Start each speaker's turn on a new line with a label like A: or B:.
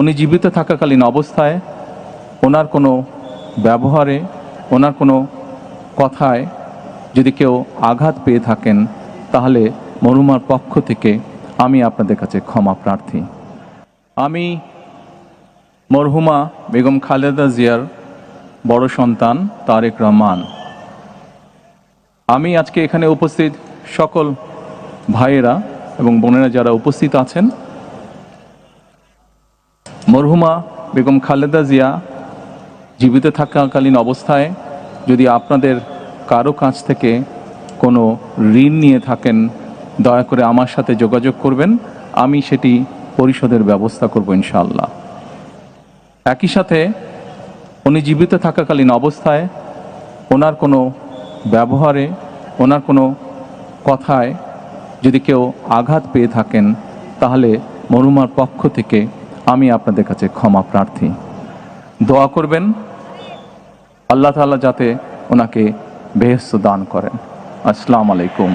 A: উনি জীবিত থাকাকালীন অবস্থায় ওনার কোনো ব্যবহারে, ওনার কোনো কথায় যদি কেউ আঘাত পেয়ে থাকেন, তাহলে মরহুমার পক্ষ থেকে আমি আপনাদের কাছে ক্ষমা প্রার্থী। আমি মরহুমা বেগম খালেদা জিয়ার বড় সন্তান তারেক রহমান। আমি আজকে এখানে উপস্থিত সকল ভাইয়েরা এবং বোনেরা যারা উপস্থিত আছেন, মরহুমা বেগম খালেদা জিয়া জীবিত থাকাকালীন অবস্থায় যদি আপনাদের কারো কাছ থেকে কোনো ঋণ নিয়ে থাকেন, দয়া করে আমার সাথে যোগাযোগ করবেন, আমি সেটি পরিশোধের ব্যবস্থা করব ইনশাআল্লাহ। একই সাথে উনি জীবিত থাকাকালীন অবস্থায় ওনার কোনো ব্যবহারে, ওনার কোনো কথায় যদি কেউ আঘাত পেয়ে থাকেন, তাহলে মরহুমার পক্ষ থেকে আমি আপনাদের কাছে ক্ষমা প্রার্থী। দোয়া করবেন আল্লাহ তাআলা যাতে ওনাকে বেহেশত দান করেন। আসসালামু আলাইকুম।